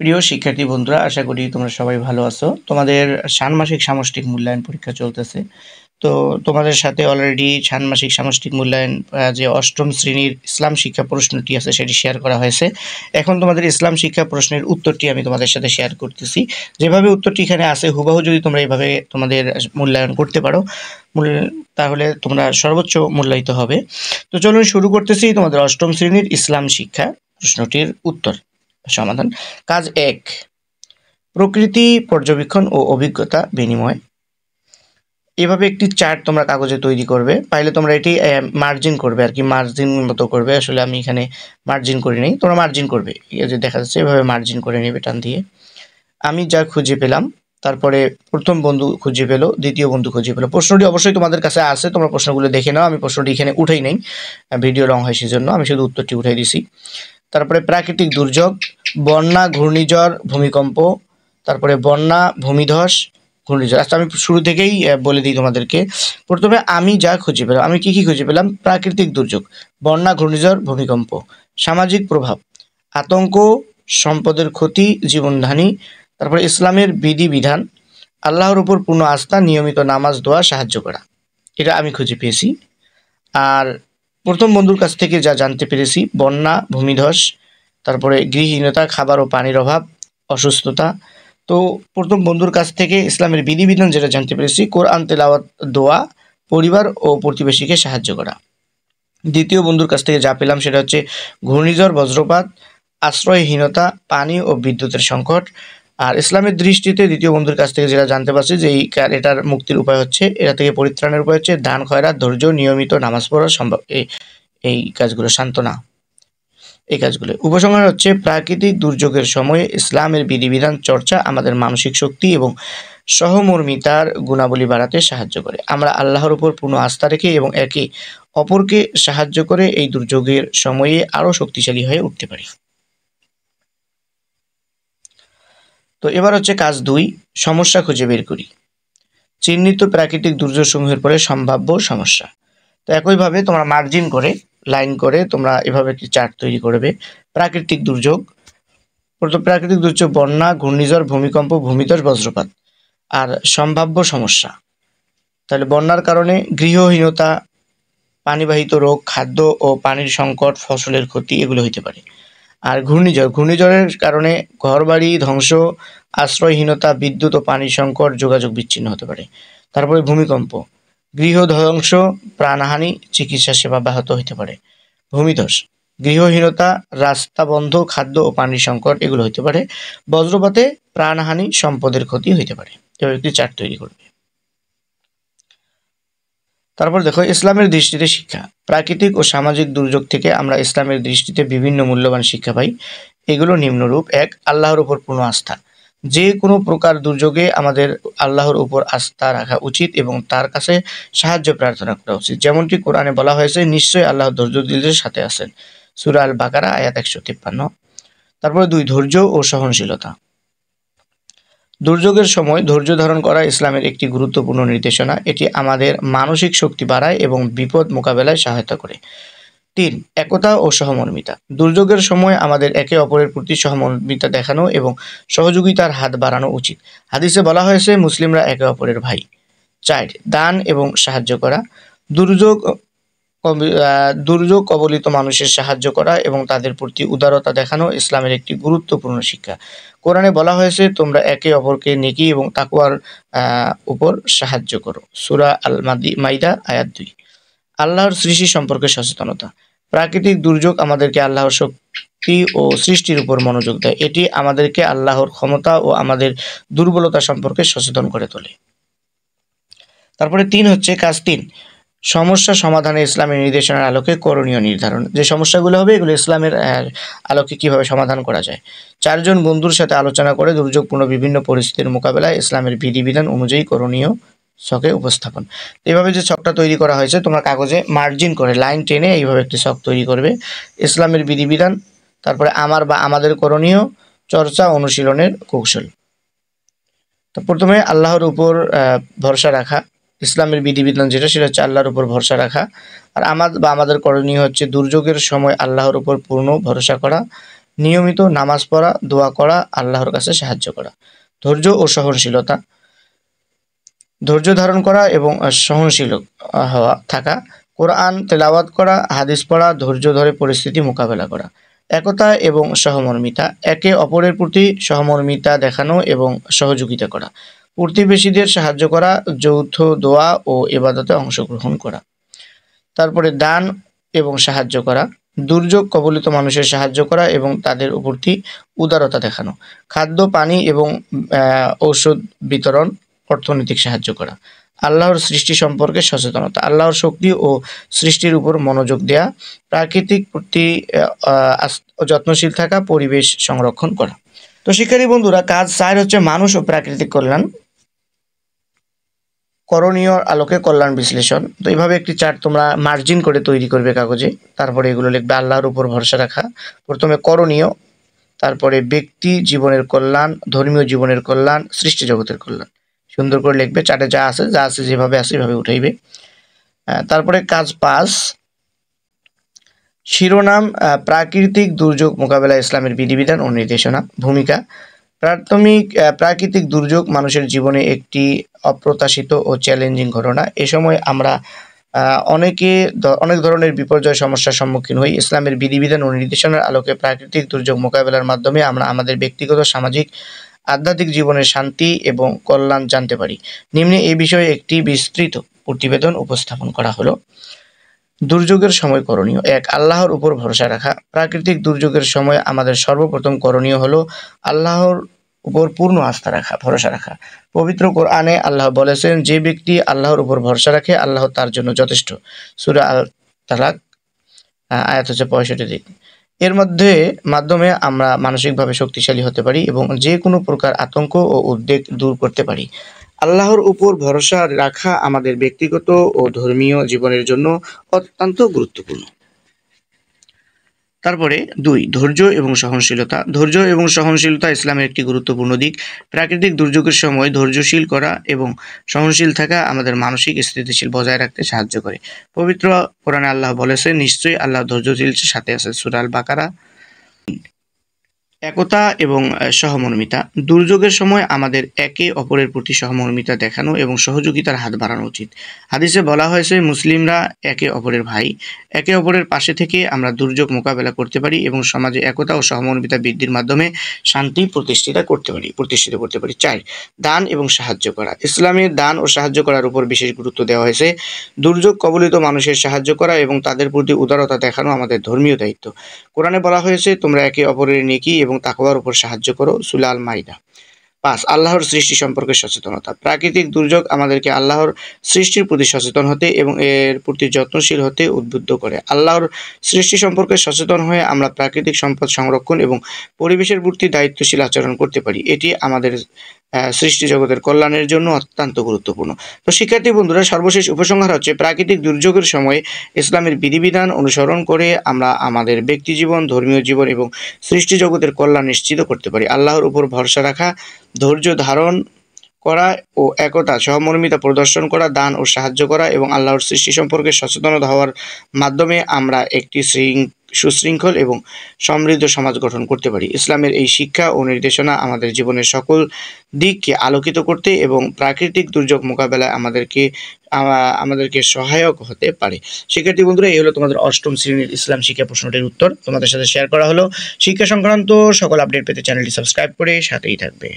প্রিয় শিক্ষার্থী বন্ধুরা, আশা করি তোমরা সবাই ভালো আছো। তোমাদের ষান্মাসিক সামষ্টিক মূল্যায়ন পরীক্ষা চলতেছে। তো তোমাদের সাথে অলরেডি ষান্মাসিক সামষ্টিক মূল্যায়ন যে অষ্টম শ্রেণীর ইসলাম শিক্ষা প্রশ্নটি আছে সেটি শেয়ার করা হয়েছে। এখন তোমাদের ইসলাম শিক্ষা প্রশ্নের উত্তরটি আমি তোমাদের সাথে শেয়ার করতেছি। যেভাবে উত্তরটি এখানে আছে হুবহু যদি তোমরা এইভাবে তোমাদের মূল্যায়ন করতে পারো তাহলে তোমরা সর্বোচ্চ মূল্যায়িত হবে। তো চলুন শুরু করতেছি তোমাদের অষ্টম শ্রেণীর ইসলাম শিক্ষা প্রশ্নটির উত্তর সমাধান। কাজ ১, প্রকৃতি পর্যবেক্ষণ ও অভিজ্ঞতা বিনিময়। এভাবে একটি চার্ট তোমরা কাগজে তৈরি করবে। পাইলে তোমরা এটি মার্জিন করবে আর কি, মার্জিন মতো করবে। আসলে আমি এখানে মার্জিন করি নাই, তোমরা মার্জিন করবে। এই যে দেখা যাচ্ছে এভাবে মার্জিন করে নেবে টান দিয়ে। আমি যা খুঁজে পেলাম, তারপরে প্রথম বন্ধু খুঁজে পেলো, দ্বিতীয় বন্ধু খুঁজে পেলো। প্রশ্নটি অবশ্যই তোমাদের কাছে আছে, তোমরা প্রশ্নগুলো দেখে নাও। আমি প্রশ্নটি এখানে উঠাই নাই, ভিডিও লং হয় সেজন্য আমি শুধু উত্তরটি উঠাই দিছি। তারপরে প্রাকৃতিক দুর্যোগ, বন্যা, ঘূর্ণিঝড়, ভূমিকম্প, তারপরে বন্যা, ভূমিধস, ঘূর্ণিঝড়। আচ্ছা আমি শুরু থেকেই বলে দিই তোমাদেরকে। প্রথমে আমি যা খুঁজে পেলাম, আমি কি খুঁজে পেলাম? প্রাকৃতিক দুর্যোগ, বন্যা, ঘূর্ণিঝড়, ভূমিকম্প। সামাজিক প্রভাব, আতঙ্ক, সম্পদের ক্ষতি, জীবনহানি। তারপরে ইসলামের বিধিবিধান, আল্লাহর উপর পূর্ণ আস্থা, নিয়মিত নামাজ, দোয়া, সাহায্য করা। এটা আমি খুঁজে পেয়েছি। আর প্রথম বন্ধুর কাছ থেকে যা জানতে পেরেছি, বন্যা, ভূমিধস, তারপরে গৃহহীনতা, খাবার ও পানির অভাব, অসুস্থতা। তো প্রথম বন্ধুর কাছ থেকে ইসলামের বিধিবিধান যেটা জানতে পেরেছি, কোরআন তেলাওয়াত, দোয়া, পরিবার ও প্রতিবেশীকে সাহায্য করা। দ্বিতীয় বন্ধুর কাছ থেকে যা পেলাম সেটা হচ্ছে ঘূর্ণিঝড়, বজ্রপাত, আশ্রয়হীনতা, পানি ও বিদ্যুতের সংকট। আর ইসলামের দৃষ্টিতে দ্বিতীয় বন্ধুর কাছ থেকে যেটা জানতে পারছি যে এটার মুক্তির উপায় হচ্ছে, এটা থেকে পরিত্রাণের উপায় হচ্ছে দান, খয়রাত, ধৈর্য, নিয়মিত নামাজ পড়া, সম্ভব এই কাজগুলো, সান্ত্বনা, এই কাজগুলো। উপসংহার হচ্ছে প্রাকৃতিক দুর্যোগের সময়ে ইসলামের বিধিবিধান চর্চা আমাদের মানসিক শক্তি এবং সহমর্মিতার গুণাবলী বাড়াতে সাহায্য করে। আমরা আল্লাহর উপর পূর্ণ আস্থা রেখে এবং একে অপরকে সাহায্য করে এই দুর্যোগের সময়ে আরো শক্তিশালী হয়ে উঠতে পারি। তো এবার হচ্ছে কাজ ২, সমস্যা খুঁজে বের করি। চিহ্নিত প্রাকৃতিক দুর্যোগ সমূহের পরে সম্ভাব্য সমস্যা। তো একইভাবে তোমরা মার্জিন করে লাইন করে তোমরা এভাবে একটি চার্ট তৈরি করবে। প্রাকৃতিক দুর্যোগ, প্রথম প্রাকৃতিক দুর্যোগ বন্যা, ঘূর্ণিঝড়, ভূমিকম্প, ভূমিধস, বজ্রপাত। আর সম্ভাব্য সমস্যা, তাহলে বন্যার কারণে গৃহহীনতা, পানিবাহিত রোগ, খাদ্য ও পানির সংকট, ফসলের ক্ষতি, এগুলো হইতে পারে। আর ঘূর্ণিঝড়, ঘূর্ণিঝড়ের কারণে ঘরবাড়ি ধ্বংস, আশ্রয়হীনতা, বিদ্যুৎ ও পানির সংকট, যোগাযোগ বিচ্ছিন্ন হতে পারে। তারপরে ভূমিকম্প, গৃহ ধ্বংস, প্রাণহানি, চিকিৎসা সেবা ব্যাহত হতে পারে। ভূমিধস, গৃহহীনতা, রাস্তা বন্ধ, খাদ্য ও পানির সংকট, এগুলো হতে পারে। বজ্রপাতে প্রাণহানি, সম্পদের ক্ষতি হতে পারে। এবার একটি চার্ট তৈরি করবে। তারপর দেখো ইসলামের দৃষ্টিতে শিক্ষা। প্রাকৃতিক ও সামাজিক দুর্যোগ থেকে আমরা ইসলামের দৃষ্টিতে বিভিন্ন মূল্যবান শিক্ষা পাই। এগুলো নিম্নরূপ। ১, আল্লাহর উপর পূর্ণ আস্থা। যে কোনো প্রকার দুর্যোগে আমাদের আল্লাহর উপর আস্থা রাখা উচিত এবং তার কাছে সাহায্য প্রার্থনা করা উচিত। যেমনটি কোরআনে বলা হয়েছে, নিশ্চয়ই আল্লাহ ধৈর্যশীলদের সাথে আছেন। সূরা আল বাকারা আয়াত ১৫৩। তারপরে ২, ধৈর্য ও সহনশীলতা। দুর্যোগের সময় ধৈর্য ধারণ করা ইসলামের একটি গুরুত্বপূর্ণ নির্দেশনা। এটি আমাদের মানসিক শক্তি বাড়ায় এবং বিপদ মোকাবেলায় সহায়তা করে। ৩, একতা ও সহমর্মিতা। দুর্যোগের সময় আমাদের একে অপরের প্রতি সহমর্মিতা দেখানো এবং সহযোগিতার হাত বাড়ানো উচিত। হাদিসে বলা হয়েছে, মুসলিমরা একে অপরের ভাই। ৪, দান এবং সাহায্য করা। দুর্যোগ কবলিত মানুষের সাহায্য করা এবং তাদের প্রতি উদারতা দেখানো ইসলামের একটি গুরুত্বপূর্ণ শিক্ষা। কোরআনে বলা হয়েছে, তোমরা একে অপরকে নেকি এবং তাকওয়ার উপর সাহায্য করো। সূরা আল মাইদা আয়াত ২। আল্লাহর সৃষ্টি সম্পর্কে সচেতনতা। প্রাকৃতিক দুর্যোগ আমাদেরকে আল্লাহর শক্তি ও সৃষ্টির উপর মনোযোগ দেয়। এটি আমাদেরকে আল্লাহর ক্ষমতা ও আমাদের দুর্বলতা সম্পর্কে সচেতন করে তোলে। তারপরে ৩ হচ্ছে কাজ ৩, সমস্যা সমাধানে ইসলামের নির্দেশনার আলোকে করণীয় নির্ধারণ। যে সমস্যাগুলো হবে এগুলো ইসলামের আলোকে কিভাবে সমাধান করা যায়। ৪ জন বন্ধুর সাথে আলোচনা করে দুর্যোগপূর্ণ বিভিন্ন পরিস্থিতির মোকাবেলায় ইসলামের বিধিবিধান অনুযায়ী করণীয় ছকে উপস্থাপন। এভাবে যে ছকটা তৈরি করা হয়েছে, তোমরা কাগজে মার্জিন করে লাইন টেনে এইভাবে একটি ছক তৈরি করবে। ইসলামের বিধিবিধান, তারপরে আমার বা আমাদের করণীয়, চর্চা, অনুশীলনের কৌশল। তো প্রথমে আল্লাহর উপর ভরসা রাখা। ইসলামের বিধিবিধান যেটা, সেটা হচ্ছে আল্লাহর উপর ভরসা রাখা। আর আমাদের করণীয় হচ্ছে দুর্যোগের সময় আল্লাহর উপর পূর্ণ ভরসা করা, নিয়মিত নামাজ পড়া, দোয়া করা, আল্লাহর কাছে সাহায্য করা। ধৈর্য ও সহনশীলতা, ধৈর্য ধারণ করা এবং সহনশীল থাকা, কোরআন তেলাওয়াত করা, হাদিস পড়া, ধৈর্য ধরে পরিস্থিতি মোকাবেলা করা। একতা এবং সহমর্মিতা, একে অপরের প্রতি সহমর্মিতা দেখানো এবং সহযোগিতা করা। প্রতিবেশীদের সাহায্য করা, যৌথ দোয়া ও ইবাদতে অংশগ্রহণ করা। তারপরে দান এবং সাহায্য করা, দুর্যোগ কবলিত মানুষের সাহায্য করা এবং তাদের প্রতি উদারতা দেখানো। খাদ্য, পানি এবং ঔষধ বিতরণ, অর্থনৈতিক সাহায্য করা। আল্লাহর সৃষ্টি সম্পর্কে সচেতনতা, আল্লাহর শক্তি ও সৃষ্টির উপর মনোযোগ দেয়া, প্রাকৃতিক প্রতি যত্নশীল থাকা, পরিবেশ সংরক্ষণ করা। তো শিক্ষার্থী বন্ধুরা, কাজ 4 হচ্ছে মানুষ ও প্রাকৃতিক কল্যাণ, করণীয় আলোকে কল্যাণ বিশ্লেষণ। তো এইভাবে একটি চার্ট তোমরা মার্জিন করে তৈরি করবে কাগজে, তারপরে এগুলো লিখবে আল্লাহর উপর ভরসা রাখা, প্রথমে করণীয়, তারপরে ব্যক্তি জীবনের কল্যাণ, ধর্মীয় জীবনের কল্যাণ, সৃষ্টি জগতের কল্যাণ। সুন্দর করে লিখবে, চার্টে যা আছে যেভাবে আছে সেভাবে উঠাইবে। তারপরে কাজ 5, শিরোনাম প্রাকৃতিক দুর্যোগ মোকাবেলা ইসলামের বিধিবিধান ও নির্দেশনা। ভূমিকা, প্রাকৃতিক দুর্যোগ মানুষের জীবনে একটি অপ্রত্যাশিত ও চ্যালেঞ্জিং ঘটনা। এ সময় আমরা অনেক ধরনের বিপর্যয় সমস্যার সম্মুখীন হই। ইসলামের বিধিবিধান ও নির্দেশনার আলোকে প্রাকৃতিক দুর্যোগ মোকাবেলার মাধ্যমে আমরা আমাদের ব্যক্তিগত, সামাজিক, আধ্যাত্মিক জীবনের শান্তি এবং কল্যাণ জানতে পারি। নিম্নে এই বিষয়ে একটি বিস্তৃত প্রতিবেদন উপস্থাপন করা হলো। দুর্যোগের সময় করণীয়। 1. আল্লাহর উপর ভরসা রাখা। প্রাকৃতিক দুর্যোগের সময় আমাদের সর্বপ্রথম করণীয় হলো আল্লাহর উপর পূর্ণ আস্থা রাখা, ভরসা রাখা। পবিত্র কোরআনে আল্লাহ বলেছেন, যে ব্যক্তি আল্লাহর উপর ভরসা রাখে আল্লাহ তার জন্য যথেষ্ট। সূরা আল তালাক আয়াত হচ্ছে 65। এর মাধ্যমে আমরা মানসিকভাবে শক্তিশালী হতে পারি এবং যে কোনো প্রকার আতঙ্ক ও উদ্বেগ দূর করতে পারি। আল্লাহর উপর ভরসা রাখা আমাদের ব্যক্তিগত ও ধর্মীয় জীবনের জন্য অত্যন্ত গুরুত্বপূর্ণ। তারপরে 2. ধৈর্য এবং সহনশীলতা। ধৈর্য এবং সহনশীলতা ইসলামের একটি গুরুত্বপূর্ণ দিক। প্রাকৃতিক দুর্যোগের সময় ধৈর্যশীল করা এবং সহনশীল থাকা আমাদের মানসিক স্থিতিশীল বজায় রাখতে সাহায্য করে। পবিত্র কোরআনে আল্লাহ বলেছেন, নিশ্চয়ই আল্লাহ ধৈর্যশীলদের সাথে আছে। সূরা আল বাকারা। একতা এবং সহমর্মিতা। দুর্যোগের সময় আমাদের একে অপরের প্রতি সহমর্মিতা দেখানো এবং সহযোগিতার হাত বাড়ানো উচিত। হাদিসে বলা হয়েছে, মুসলিমরা একে অপরের ভাই। একে অপরের পাশে থেকে আমরা দুর্যোগ মোকাবেলা করতে পারি এবং সমাজে একতা ও সহমর্মিতা বৃদ্ধির মাধ্যমে শান্তি প্রতিষ্ঠিত করতে পারি। 4. দান এবং সাহায্য করা। ইসলামে দান ও সাহায্য করার উপর বিশেষ গুরুত্ব দেওয়া হয়েছে। দুর্যোগ কবলিত মানুষের সাহায্য করা এবং তাদের প্রতি উদারতা দেখানো আমাদের ধর্মীয় দায়িত্ব। কোরআনে বলা হয়েছে, তোমরা একে অপরের নেকি এবং তাকওয়ার উপর সাহায্য করো। সূরা আল মাইদা। 5. আল্লাহর সৃষ্টি সম্পর্কে সচেতনতা। প্রাকৃতিক দুর্যোগ আমাদেরকে আল্লাহর সৃষ্টির প্রতি সচেতন হতে এবং এর প্রতি যত্নশীল হতে উদ্বুদ্ধ করে। আল্লাহর সৃষ্টি সম্পর্কে সচেতন হয়ে আমরা প্রাকৃতিক সম্পদ সংরক্ষণ এবং পরিবেশের প্রতি দায়িত্বশীল আচরণ করতে পারি। এটি আমাদের সৃষ্টি জগতের কল্যাণের জন্য অত্যন্ত গুরুত্বপূর্ণ। তো শিক্ষার্থী বন্ধুরা, সর্বশেষ উপসংহার হচ্ছে, প্রাকৃতিক দুর্যোগের সময় ইসলামের বিধিবিধান অনুসরণ করে আমরা আমাদের ব্যক্তি জীবন, ধর্মীয় জীবন এবং সৃষ্টি জগতের কল্যাণ নিশ্চিত করতে পারি। আল্লাহর উপর ভরসা রাখা, ধৈর্য ধারণ করা ও একতা সহমর্মিতা প্রদর্শন করা, দান ও সাহায্য করা এবং আল্লাহর সৃষ্টি সম্পর্কে সচেতন হওয়ার মাধ্যমে আমরা একটি সুশৃঙ্খল এবং সমৃদ্ধ সমাজ গঠন করতে পারি। ইসলামের এই শিক্ষা ও নির্দেশনা আমাদের জীবনের সকল দিককে আলোকিত করতে এবং প্রাকৃতিক দুর্যোগ মোকাবেলায় আমাদেরকে সহায়ক হতে পারে। শিক্ষার্থী বন্ধুরা, এই হলো তোমাদের 8ম শ্রেণীর ইসলাম শিক্ষা প্রশ্নটির উত্তর তোমাদের সাথে শেয়ার করা হলো। শিক্ষা সংক্রান্ত সকল আপডেট পেতে চ্যানেলটি সাবস্ক্রাইব করে সাথেই থাকবে।